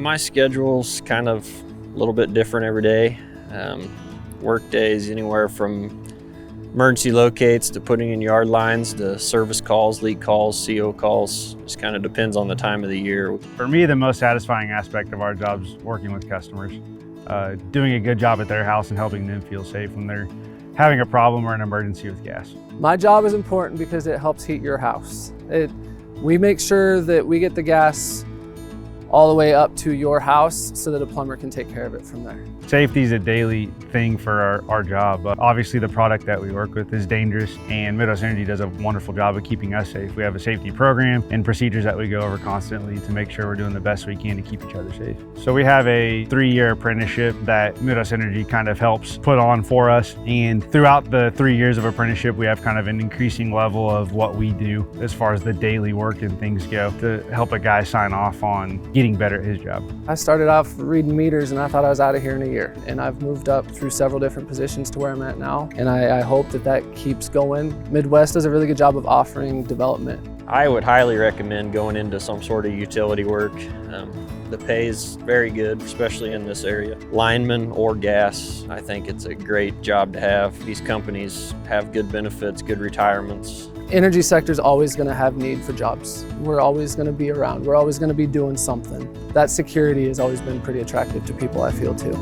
My schedule's kind of a little bit different every day. Work days anywhere from emergency locates to putting in yard lines to service calls, leak calls, CO calls. Just kind of depends on the time of the year. For me, the most satisfying aspect of our job is working with customers, doing a good job at their house and helping them feel safe when they're having a problem or an emergency with gas. My job is important because it helps heat your house. We make sure that we get the gas all the way up to your house so that a plumber can take care of it from there. Safety is a daily thing for our job. Obviously, the product that we work with is dangerous, and Midwest Energy does a wonderful job of keeping us safe. We have a safety program and procedures that we go over constantly to make sure we're doing the best we can to keep each other safe. So we have a 3-year apprenticeship that Midwest Energy kind of helps put on for us, and throughout the 3 years of apprenticeship, we have kind of an increasing level of what we do as far as the daily work and things go to help a guy sign off on getting better at his job. I started off reading meters and I thought I was out of here in a year. And I've moved up through several different positions to where I'm at now. And I hope that keeps going. Midwest does a really good job of offering development. I would highly recommend going into some sort of utility work. The pay is very good, especially in this area. Lineman or gas, I think it's a great job to have. These companies have good benefits, good retirements. Energy sector is always going to have need for jobs. We're always going to be around. We're always going to be doing something. That security has always been pretty attractive to people, I feel, too.